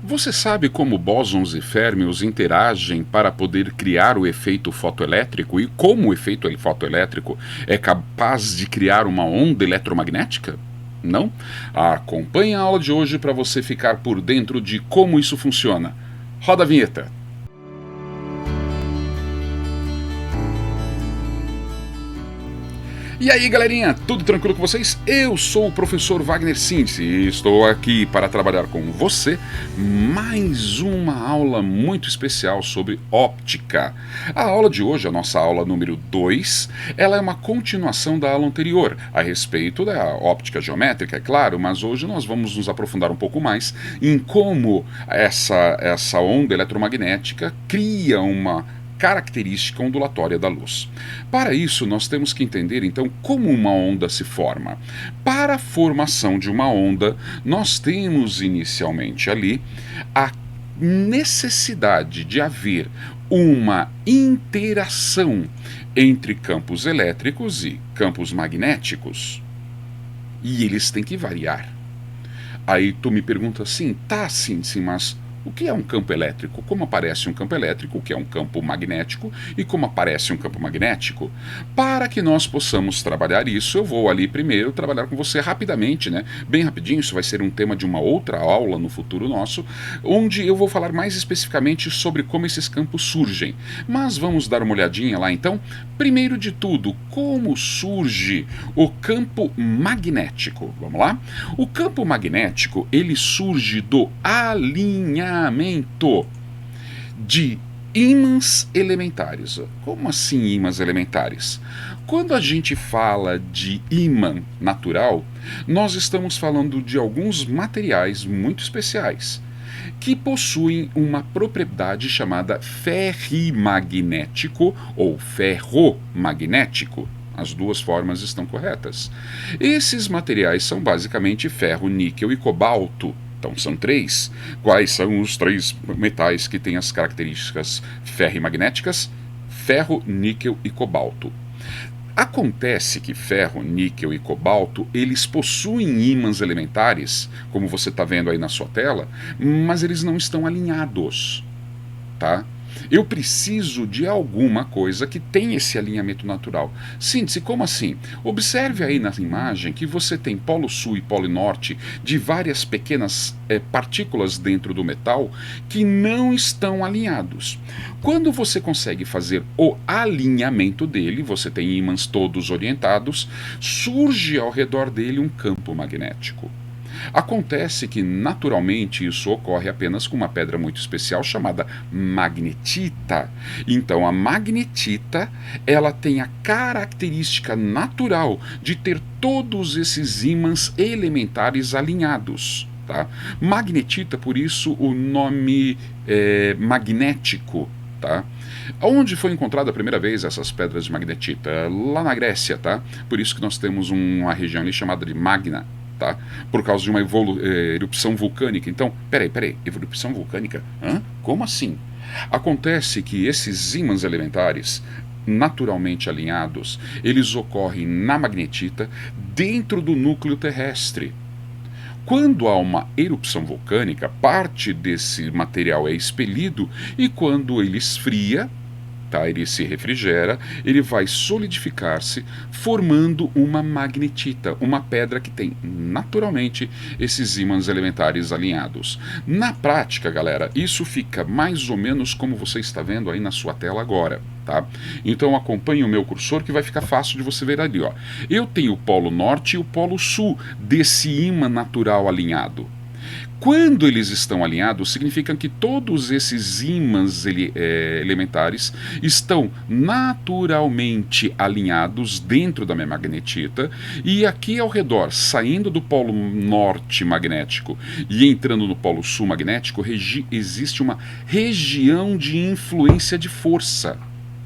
Você sabe como bósons e férmions interagem para poder criar o efeito fotoelétrico e como o efeito fotoelétrico é capaz de criar uma onda eletromagnética? Não? Acompanhe a aula de hoje para você ficar por dentro de como isso funciona. Roda a vinheta! E aí, galerinha, tudo tranquilo com vocês? Eu sou o professor Wagner Sintes e estou aqui para trabalhar com você mais uma aula muito especial sobre óptica. A aula de hoje, a nossa aula número 2, ela é uma continuação da aula anterior, a respeito da óptica geométrica, é claro, mas hoje nós vamos nos aprofundar um pouco mais em como essa onda eletromagnética cria uma característica ondulatória da luz. Para isso, nós temos que entender então como uma onda se forma. Para a formação de uma onda, nós temos inicialmente ali a necessidade de haver uma interação entre campos elétricos e campos magnéticos. E eles têm que variar. Aí tu me pergunta assim, tá, sim, mas o que é um campo elétrico? Como aparece um campo elétrico? O que é um campo magnético? E como aparece um campo magnético? Para que nós possamos trabalhar isso, eu vou ali primeiro trabalhar com você rapidamente, né? Bem rapidinho, isso vai ser um tema de uma outra aula no futuro nosso, onde eu vou falar mais especificamente sobre como esses campos surgem. Mas vamos dar uma olhadinha lá então. Primeiro de tudo, como surge o campo magnético? Vamos lá? O campo magnético, ele surge do alinhamento de ímãs elementares. Como assim ímãs elementares? Quando a gente fala de ímã natural, nós estamos falando de alguns materiais muito especiais que possuem uma propriedade chamada ferrimagnético ou ferromagnético. As duas formas estão corretas. Esses materiais são basicamente ferro, níquel e cobalto. Então são três. Quais são os três metais que têm as características ferrimagnéticas? Ferro, níquel e cobalto. Acontece que ferro, níquel e cobalto, eles possuem ímãs elementares, como você está vendo aí na sua tela, mas eles não estão alinhados, tá? Eu preciso de alguma coisa que tenha esse alinhamento natural. Síntese, como assim? Observe aí na imagem que você tem polo sul e polo norte de várias pequenas partículas dentro do metal que não estão alinhados. Quando você consegue fazer o alinhamento dele, você tem ímãs todos orientados, surge ao redor dele um campo magnético. Acontece que, naturalmente, isso ocorre apenas com uma pedra muito especial chamada magnetita. Então, a magnetita, ela tem a característica natural de ter todos esses ímãs elementares alinhados. Tá? Magnetita, por isso, o nome magnético. Tá? Onde foi encontrada a primeira vez essas pedras de magnetita? Lá na Grécia, tá? Por isso que nós temos uma região ali chamada de Magna. Tá? Por causa de uma erupção vulcânica. Então, peraí, erupção vulcânica? Hã? Como assim? Acontece que esses ímãs elementares, naturalmente alinhados, eles ocorrem na magnetita dentro do núcleo terrestre. Quando há uma erupção vulcânica, parte desse material é expelido e quando ele esfria, tá, ele se refrigera, ele vai solidificar-se, formando uma magnetita, uma pedra que tem naturalmente esses ímãs elementares alinhados. Na prática, galera, isso fica mais ou menos como você está vendo aí na sua tela agora. Tá? Então acompanhe o meu cursor que vai ficar fácil de você ver ali. Ó. Eu tenho o polo norte e o polo sul desse ímã natural alinhado. Quando eles estão alinhados, significa que todos esses ímãs elementares estão naturalmente alinhados dentro da minha magnetita e aqui ao redor, saindo do polo norte magnético e entrando no polo sul magnético, existe uma região de influência de força.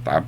Tá?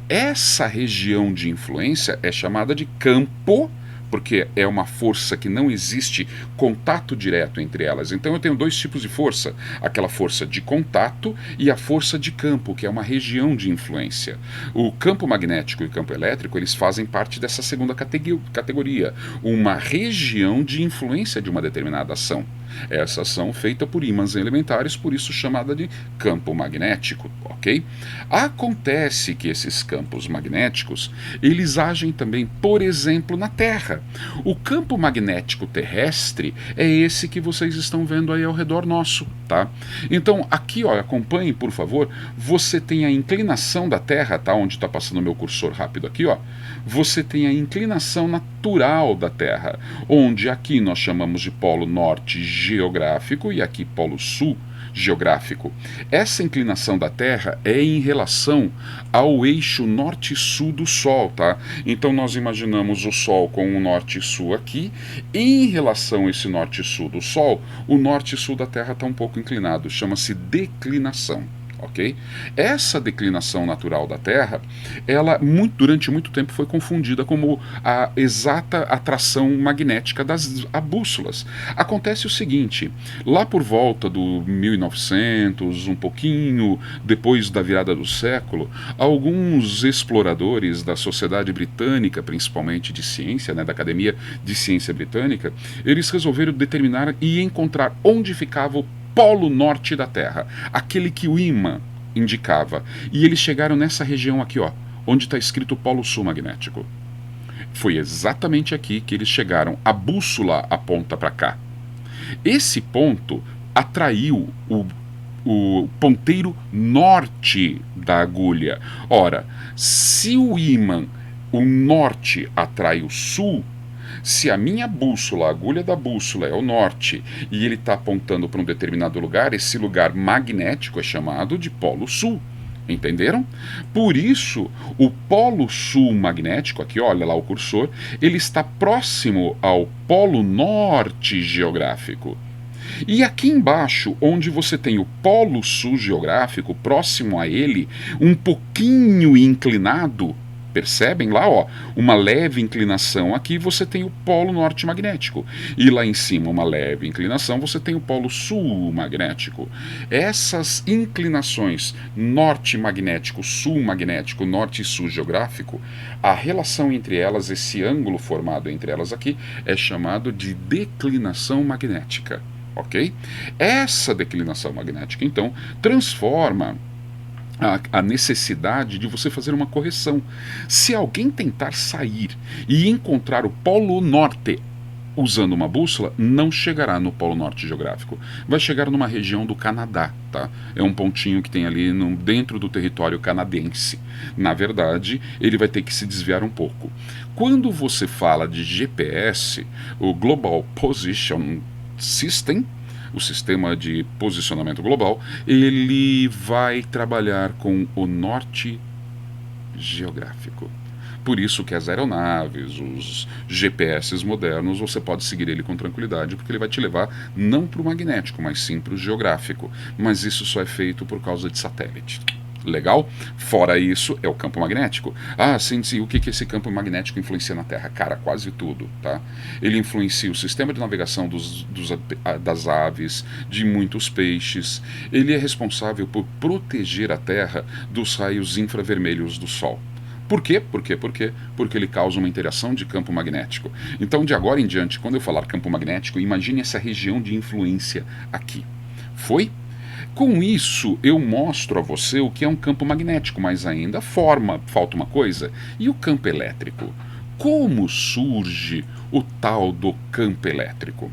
Essa região de influência é chamada de campo, porque é uma força que não existe contato direto entre elas. Então eu tenho dois tipos de força, aquela força de contato e a força de campo, que é uma região de influência. O campo magnético e o campo elétrico, eles fazem parte dessa segunda categoria, uma região de influência de uma determinada ação. Essa ação feita por ímãs elementares, por isso chamada de campo magnético, ok? Acontece que esses campos magnéticos, eles agem também, por exemplo, na Terra. O campo magnético terrestre é esse que vocês estão vendo aí ao redor nosso, tá? Então, aqui, ó, acompanhem, por favor, você tem a inclinação da Terra, tá? Onde está passando o meu cursor rápido aqui, ó. Você tem a inclinação natural da Terra, onde aqui nós chamamos de polo norte geográfico e aqui polo sul geográfico. Essa inclinação da Terra é em relação ao eixo norte-sul do Sol, tá? Então nós imaginamos o Sol com o norte e sul aqui, e em relação a esse norte e sul do Sol, o norte e sul da Terra está um pouco inclinado, chama-se declinação. Ok? Essa declinação natural da Terra, ela durante muito tempo foi confundida como a exata atração magnética das bússolas. Acontece o seguinte, lá por volta do 1900, um pouquinho depois da virada do século, alguns exploradores da Sociedade Britânica, principalmente de ciência, né, da Academia de Ciência Britânica, eles resolveram determinar e encontrar onde ficava o polo norte da Terra, aquele que o ímã indicava. E eles chegaram nessa região aqui, ó, onde está escrito polo sul magnético. Foi exatamente aqui que eles chegaram. A bússola aponta para cá. Esse ponto atraiu o ponteiro norte da agulha. Ora, se o ímã, o norte, atrai o sul, se a minha bússola, a agulha da bússola é o norte e ele está apontando para um determinado lugar, esse lugar magnético é chamado de polo sul. Entenderam? Por isso, o polo sul magnético, aqui olha lá o cursor, ele está próximo ao polo norte geográfico. E aqui embaixo, onde você tem o polo sul geográfico, próximo a ele, um pouquinho inclinado, percebem lá, ó, uma leve inclinação aqui, você tem o polo norte magnético. E lá em cima, uma leve inclinação, você tem o polo sul magnético. Essas inclinações norte magnético, sul magnético, norte e sul geográfico, a relação entre elas, esse ângulo formado entre elas aqui, é chamado de declinação magnética. Ok? Essa declinação magnética, então, transforma a necessidade de você fazer uma correção. Se alguém tentar sair e encontrar o polo norte usando uma bússola, não chegará no polo norte geográfico. Vai chegar numa região do Canadá, tá? É um pontinho que tem ali dentro do território canadense. Na verdade, ele vai ter que se desviar um pouco. Quando você fala de GPS, o Global Position System, o sistema de posicionamento global, ele vai trabalhar com o norte geográfico. Por isso que as aeronaves, os GPS modernos, você pode seguir ele com tranquilidade, porque ele vai te levar não para o magnético, mas sim para o geográfico. Mas isso só é feito por causa de satélite. Legal? Fora isso, é o campo magnético. Ah, sim, o que esse campo magnético influencia na Terra? Cara, quase tudo, tá? Ele influencia o sistema de navegação das aves, de muitos peixes. Ele é responsável por proteger a Terra dos raios infravermelhos do Sol. Por quê? Porque ele causa uma interação de campo magnético. Então, de agora em diante, quando eu falar campo magnético, imagine essa região de influência aqui. Foi? Com isso, eu mostro a você o que é um campo magnético, mas ainda falta uma coisa. E o campo elétrico? Como surge o tal do campo elétrico?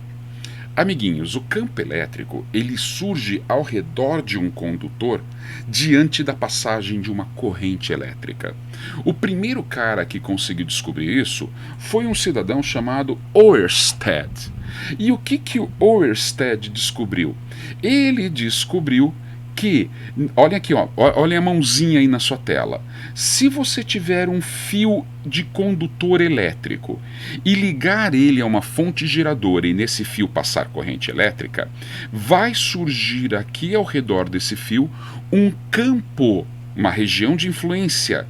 Amiguinhos, o campo elétrico, ele surge ao redor de um condutor diante da passagem de uma corrente elétrica. O primeiro cara que conseguiu descobrir isso foi um cidadão chamado Oersted. E o que o Oersted descobriu? Ele descobriu que, olha aqui, ó, olha a mãozinha aí na sua tela. Se você tiver um fio de condutor elétrico e ligar ele a uma fonte geradora e nesse fio passar corrente elétrica, vai surgir aqui ao redor desse fio um campo, uma região de influência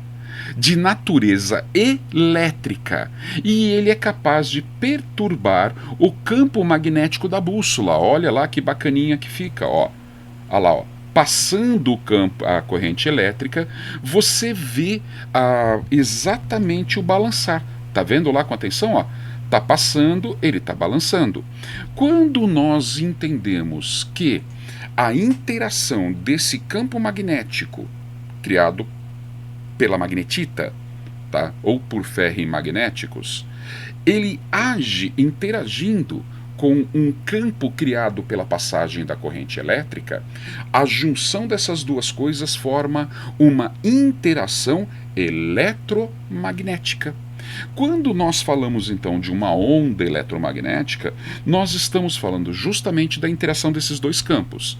de natureza elétrica, e ele é capaz de perturbar o campo magnético da bússola. Olha lá que bacaninha que fica, ó. Olha lá, ó. Passando o campo, a corrente elétrica, você vê exatamente o balançar. Tá vendo lá com atenção, ó? Está passando, ele está balançando. Quando nós entendemos que a interação desse campo magnético criado pela magnetita, tá? Ou por ferrimagnéticos, ele age interagindo com um campo criado pela passagem da corrente elétrica, a junção dessas duas coisas forma uma interação eletromagnética. Quando nós falamos então de uma onda eletromagnética, nós estamos falando justamente da interação desses dois campos,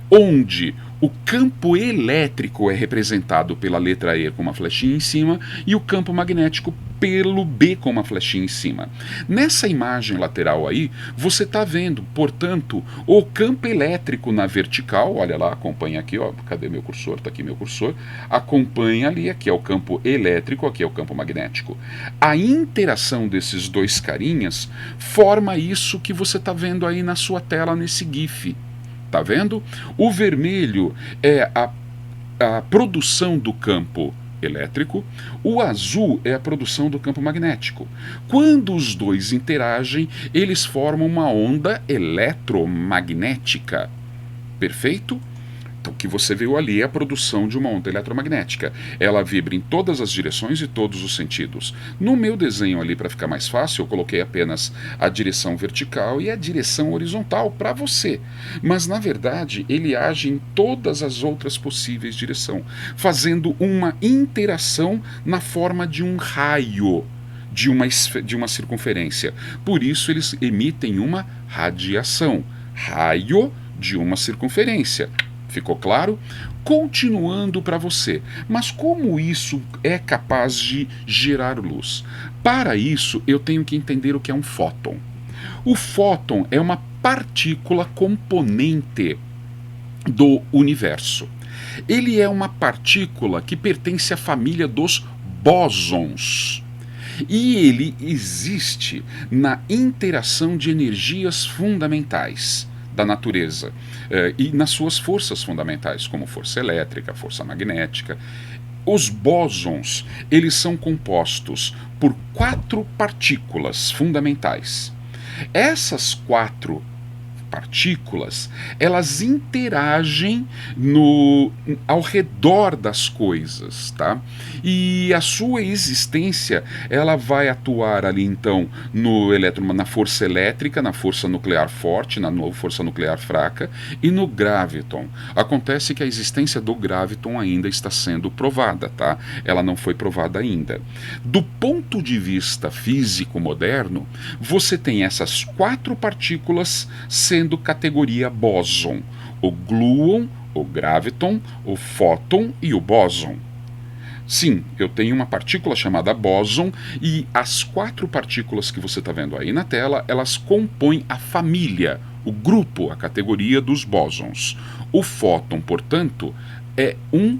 onde o campo elétrico é representado pela letra E com uma flechinha em cima e o campo magnético pelo B com uma flechinha em cima. Nessa imagem lateral aí, você está vendo, portanto, o campo elétrico na vertical, olha lá, acompanha aqui, ó, cadê meu cursor? Está aqui meu cursor. Acompanha ali, aqui é o campo elétrico, aqui é o campo magnético. A interação desses dois carinhas forma isso que você está vendo aí na sua tela nesse GIF. Tá vendo? O vermelho é a produção do campo elétrico, o azul é a produção do campo magnético. Quando os dois interagem, eles formam uma onda eletromagnética. Perfeito? Então, o que você viu ali é a produção de uma onda eletromagnética. Ela vibra em todas as direções e todos os sentidos. No meu desenho ali, para ficar mais fácil, eu coloquei apenas a direção vertical e a direção horizontal para você. Mas, na verdade, ele age em todas as outras possíveis direções, fazendo uma interação na forma de um raio de uma circunferência. Por isso, eles emitem uma radiação. Raio de uma circunferência. Ficou claro? Continuando para você. Mas como isso é capaz de gerar luz? Para isso, eu tenho que entender o que é um fóton. O fóton é uma partícula componente do universo. Ele é uma partícula que pertence à família dos bósons. E ele existe na interação de energias fundamentais da natureza e nas suas forças fundamentais, como força elétrica, força magnética. Os bósons, eles são compostos por 4 partículas fundamentais. Essas 4 partículas, elas interagem ao redor das coisas, tá? E a sua existência, ela vai atuar ali então na força elétrica, na força nuclear forte, na força nuclear fraca e no graviton. Acontece que a existência do graviton ainda está sendo provada, tá? Ela não foi provada ainda. Do ponto de vista físico moderno, você tem essas 4 partículas sendo categoria bóson: o gluon, o graviton, o fóton e o bóson. Sim, eu tenho uma partícula chamada bóson e as 4 partículas que você está vendo aí na tela, elas compõem a família, o grupo, a categoria dos bósons. O fóton, portanto, é um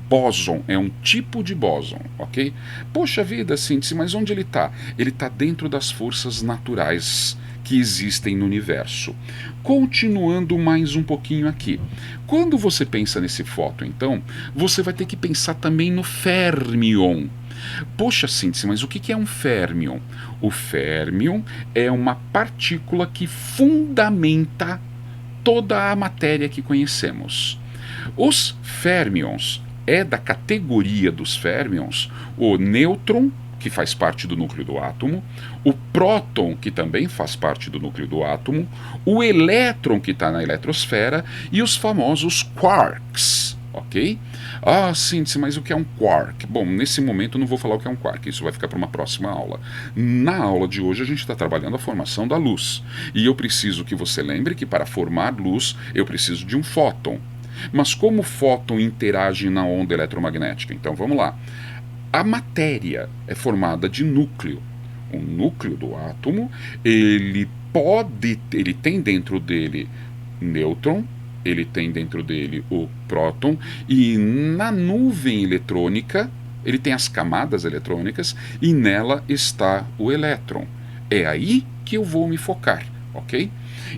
bóson, é um tipo de bóson, ok? Poxa vida, síntese, mas onde ele está? Ele está dentro das forças naturais que existem no universo. Continuando mais um pouquinho aqui. Quando você pensa nesse fóton, então, você vai ter que pensar também no férmion. Poxa, síntese, mas o que é um férmion? O férmion é uma partícula que fundamenta toda a matéria que conhecemos. Os férmions é da categoria dos férmions o nêutron, que faz parte do núcleo do átomo, o próton, que também faz parte do núcleo do átomo, o elétron, que está na eletrosfera, e os famosos quarks, ok? Ah, síntese, mas o que é um quark? Bom, nesse momento eu não vou falar o que é um quark, isso vai ficar para uma próxima aula. Na aula de hoje a gente está trabalhando a formação da luz, e eu preciso que você lembre que para formar luz eu preciso de um fóton. Mas como o fóton interage na onda eletromagnética? Então vamos lá. A matéria é formada de núcleo. O núcleo do átomo, ele tem dentro dele nêutron, ele tem dentro dele o próton, e na nuvem eletrônica, ele tem as camadas eletrônicas, e nela está o elétron. É aí que eu vou me focar, ok?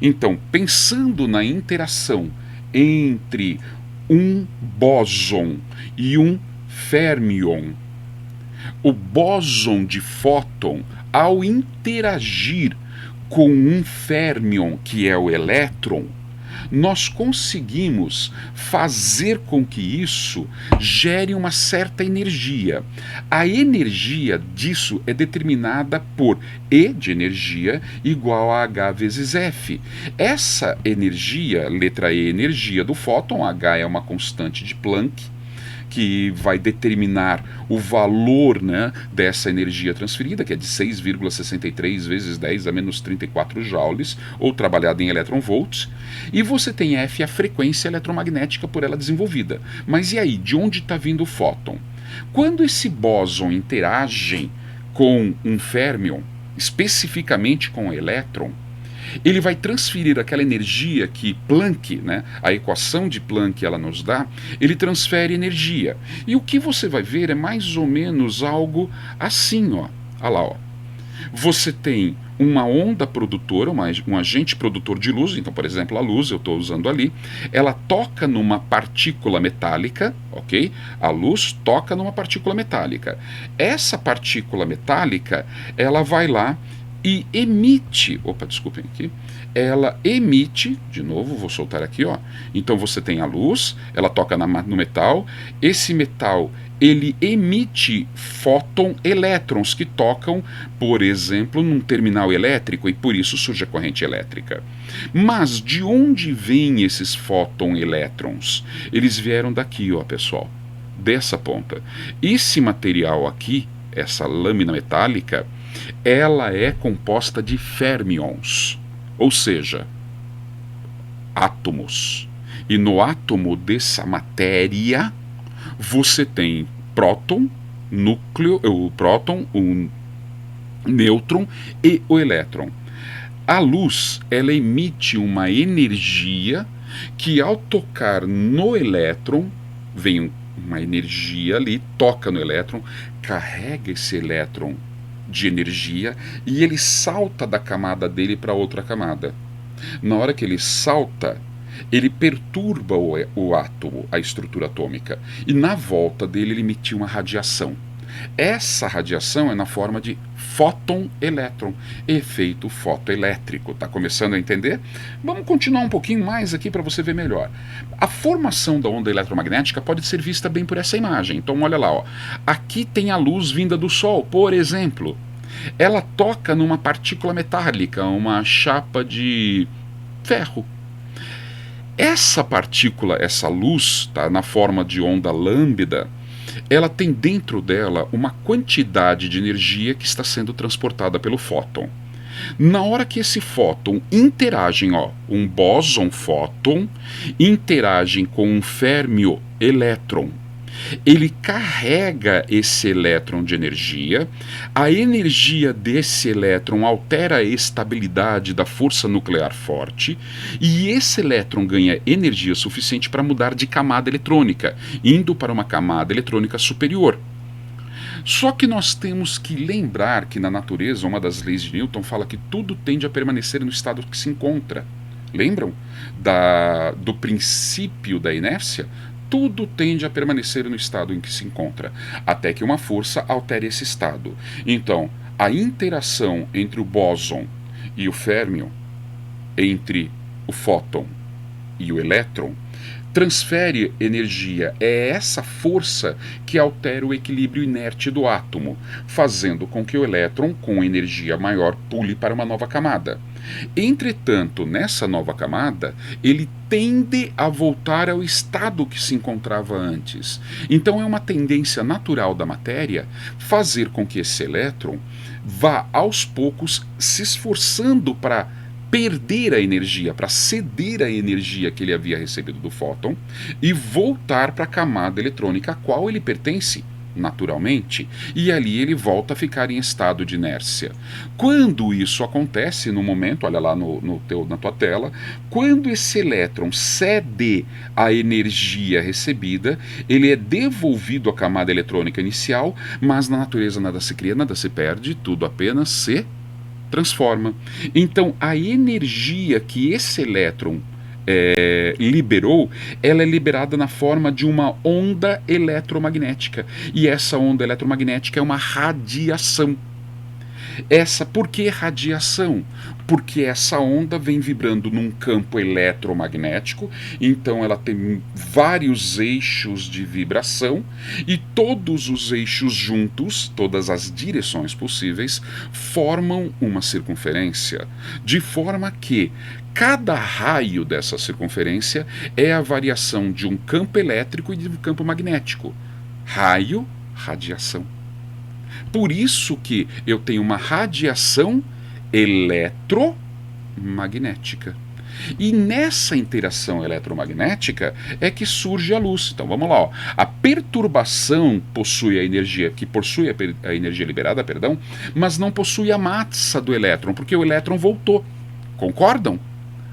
Então, pensando na interação entre um bóson e um férmion, O bóson de fóton, ao interagir com um férmion, que é o elétron, nós conseguimos fazer com que isso gere uma certa energia. A energia disso é determinada por E de energia igual a H vezes F. Essa energia, letra E, energia do fóton, H é uma constante de Planck, que vai determinar o valor, né, dessa energia transferida, que é de 6,63 vezes 10 a menos 34 joules, ou trabalhada em eletronvolts, e você tem F, a frequência eletromagnética por ela desenvolvida. Mas e aí, de onde está vindo o fóton? Quando esse bóson interage com um férmion, especificamente com o elétron, ele vai transferir aquela energia que Planck, né, a equação de Planck ela nos dá, ele transfere energia. E o que você vai ver é mais ou menos algo assim, ó. Olha lá, ó. Você tem uma onda produtora, um agente produtor de luz, então, por exemplo, a luz, eu estou usando ali, ela toca numa partícula metálica, ok? A luz toca numa partícula metálica. Essa partícula metálica, ela vai lá e emite, desculpem aqui, ela emite, de novo, vou soltar aqui, ó. Então você tem a luz, ela toca no metal, esse metal, ele emite fóton elétrons que tocam, por exemplo, num terminal elétrico e por isso surge a corrente elétrica. Mas de onde vêm esses fóton elétrons? Eles vieram daqui, ó, pessoal, dessa ponta. Esse material aqui, essa lâmina metálica, ela é composta de férmions, ou seja, átomos. E no átomo dessa matéria, você tem próton, núcleo, o próton, o nêutron e o elétron. A luz, ela emite uma energia que ao tocar no elétron, vem uma energia ali, toca no elétron, carrega esse elétron de energia e ele salta da camada dele para outra camada. Na hora que ele salta, ele perturba o átomo, a estrutura atômica, e na volta dele ele emitiu uma radiação. Essa radiação é na forma de fóton-elétron, efeito fotoelétrico. Tá começando a entender? Vamos continuar um pouquinho mais aqui para você ver melhor. A formação da onda eletromagnética pode ser vista bem por essa imagem. Então olha lá, ó. Aqui tem a luz vinda do Sol, por exemplo. Ela toca numa partícula metálica, uma chapa de ferro. Essa partícula, essa luz, tá, na forma de onda lambda, ela tem dentro dela uma quantidade de energia que está sendo transportada pelo fóton. Na hora que esse fóton interagem, ó, um bóson fóton interagem com um férmio elétron, ele carrega esse elétron de energia, a energia desse elétron altera a estabilidade da força nuclear forte, e esse elétron ganha energia suficiente para mudar de camada eletrônica, indo para uma camada eletrônica superior. Só que nós temos que lembrar que na natureza, uma das leis de Newton fala que tudo tende a permanecer no estado que se encontra. Lembram do princípio da inércia? Tudo tende a permanecer no estado em que se encontra, até que uma força altere esse estado. Então, a interação entre o bóson e o férmion, entre o fóton e o elétron, transfere energia. É essa força que altera o equilíbrio inerte do átomo, fazendo com que o elétron, com energia maior, pule para uma nova camada. Entretanto, nessa nova camada, ele tende a voltar ao estado que se encontrava antes. Então é uma tendência natural da matéria fazer com que esse elétron vá aos poucos se esforçando para perder a energia, para ceder a energia que ele havia recebido do fóton e voltar para a camada eletrônica a qual ele pertence naturalmente, e ali ele volta a ficar em estado de inércia. Quando isso acontece, no momento, olha lá na tua tela, quando esse elétron cede a energia recebida, ele é devolvido à camada eletrônica inicial, mas na natureza nada se cria, nada se perde, tudo apenas se transforma. Então, a energia que esse elétron liberou, ela é liberada na forma de uma onda eletromagnética. E essa onda eletromagnética é uma radiação. Por que radiação? Porque essa onda vem vibrando num campo eletromagnético, então ela tem vários eixos de vibração e todos os eixos juntos, todas as direções possíveis, formam uma circunferência, de forma que cada raio dessa circunferência é a variação de um campo elétrico e de um campo magnético. Raio, radiação. Por isso que eu tenho uma radiação eletromagnética. E nessa interação eletromagnética é que surge a luz. Então vamos lá, ó. A perturbação possui a energia, que possui a energia liberada, perdão, mas não possui a massa do elétron, porque o elétron voltou. Concordam?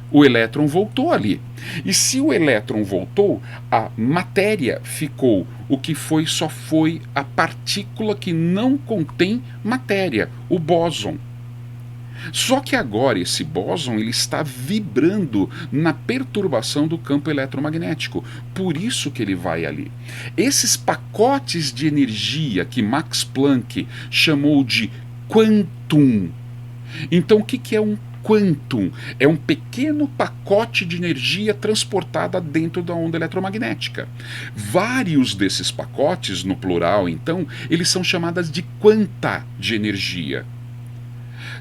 O elétron voltou ali. E se o elétron voltou, a matéria ficou. O que foi só foi a partícula que não contém matéria, o bóson. Só que agora esse bóson ele está vibrando na perturbação do campo eletromagnético. Por isso que ele vai ali. Esses pacotes de energia que Max Planck chamou de quantum. Então o que é um quantum? É um pequeno pacote de energia transportada dentro da onda eletromagnética. Vários desses pacotes, no plural, então, eles são chamadas de quanta de energia.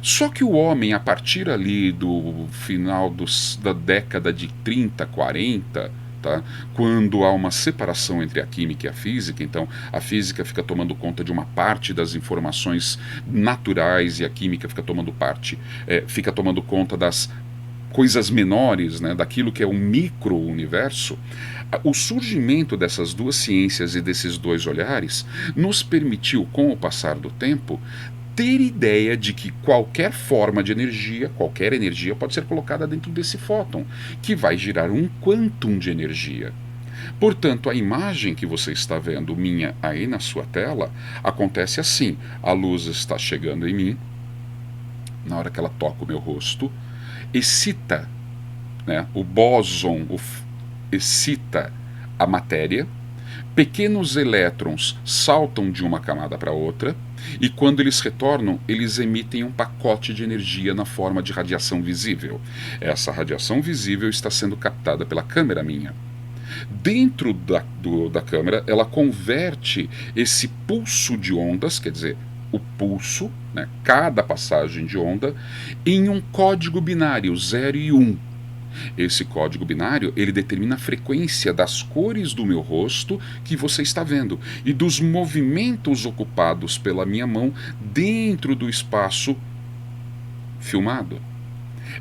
Só que o homem, a partir ali do final da década de 30, 40, tá? Quando há uma separação entre a química e a física, então a física fica tomando conta de uma parte das informações naturais e a química fica tomando conta das coisas menores, né, daquilo que é o micro-universo. O surgimento dessas duas ciências e desses dois olhares nos permitiu, com o passar do tempo, ter ideia de que qualquer forma de energia, qualquer energia pode ser colocada dentro desse fóton, que vai gerar um quantum de energia. Portanto, a imagem que você está vendo minha aí na sua tela acontece assim: a luz está chegando em mim, na hora que ela toca o meu rosto, excita, né, o bóson excita a matéria, pequenos elétrons saltam de uma camada para outra, e quando eles retornam, eles emitem um pacote de energia na forma de radiação visível. Essa radiação visível está sendo captada pela câmera minha. Dentro da câmera, ela converte esse pulso de ondas, quer dizer, o pulso, né, cada passagem de onda, em um código binário, 0 e 1. Esse código binário, ele determina a frequência das cores do meu rosto que você está vendo e dos movimentos ocupados pela minha mão dentro do espaço filmado.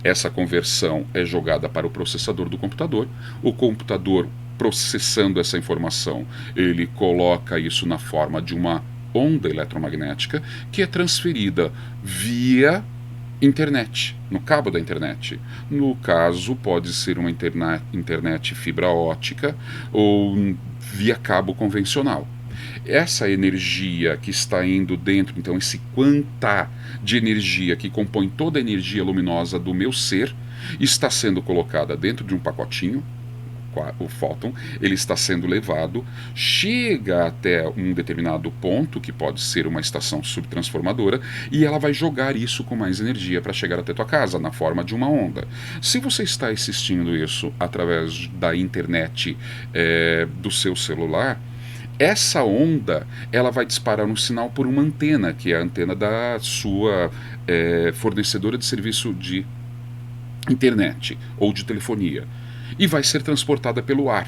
Essa conversão é jogada para o processador do computador. O computador, processando essa informação, ele coloca isso na forma de uma onda eletromagnética que é transferida via internet, no cabo da internet. No caso, pode ser uma internet fibra ótica ou via cabo convencional. Essa energia que está indo dentro, então esse quanta de energia que compõe toda a energia luminosa do meu ser, está sendo colocada dentro de um pacotinho, o fóton, ele está sendo levado, chega até um determinado ponto, que pode ser uma estação subtransformadora, e ela vai jogar isso com mais energia para chegar até tua casa, na forma de uma onda. Se você está assistindo isso através da internet do seu celular, essa onda ela vai disparar um sinal por uma antena, que é a antena da sua fornecedora de serviço de internet ou de telefonia, e vai ser transportada pelo ar.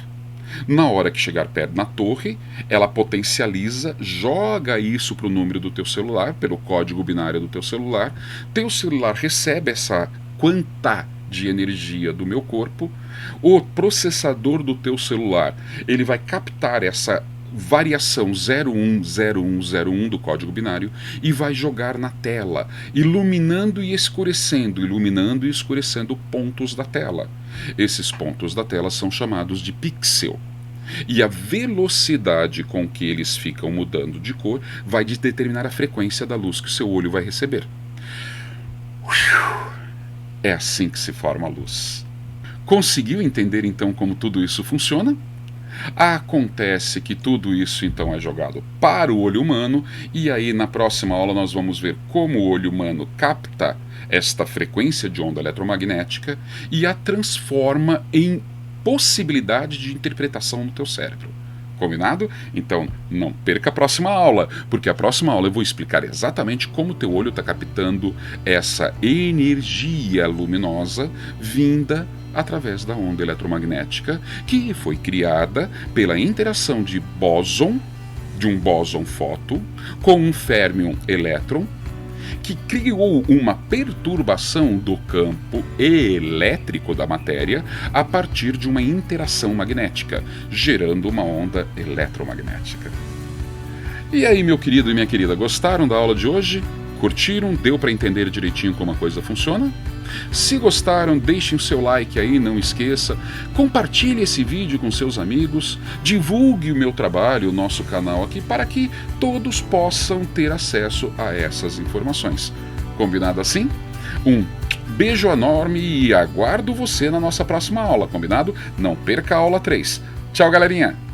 Na hora que chegar perto na torre, ela potencializa, joga isso para o número do teu celular, pelo código binário do teu celular recebe essa quanta de energia do meu corpo, o processador do teu celular, ele vai captar essa variação 010101 do código binário e vai jogar na tela, iluminando e escurecendo pontos da tela. Esses pontos da tela são chamados de pixel. E a velocidade com que eles ficam mudando de cor vai determinar a frequência da luz que o seu olho vai receber. É assim que se forma a luz. Conseguiu entender então como tudo isso funciona? Acontece que tudo isso então é jogado para o olho humano, e aí na próxima aula nós vamos ver como o olho humano capta esta frequência de onda eletromagnética e a transforma em possibilidade de interpretação no teu cérebro. Combinado? Então não perca a próxima aula, porque a próxima aula eu vou explicar exatamente como o teu olho está captando essa energia luminosa vinda através da onda eletromagnética, que foi criada pela interação de um bóson fóton, com um férmion elétron, que criou uma perturbação do campo elétrico da matéria a partir de uma interação magnética, gerando uma onda eletromagnética. E aí, meu querido e minha querida, gostaram da aula de hoje? Curtiram? Deu para entender direitinho como a coisa funciona? Se gostaram, deixem o seu like aí, não esqueça. Compartilhe esse vídeo com seus amigos. Divulgue o meu trabalho, o nosso canal aqui, para que todos possam ter acesso a essas informações. Combinado assim? Um beijo enorme e aguardo você na nossa próxima aula, combinado? Não perca a aula 3. Tchau, galerinha!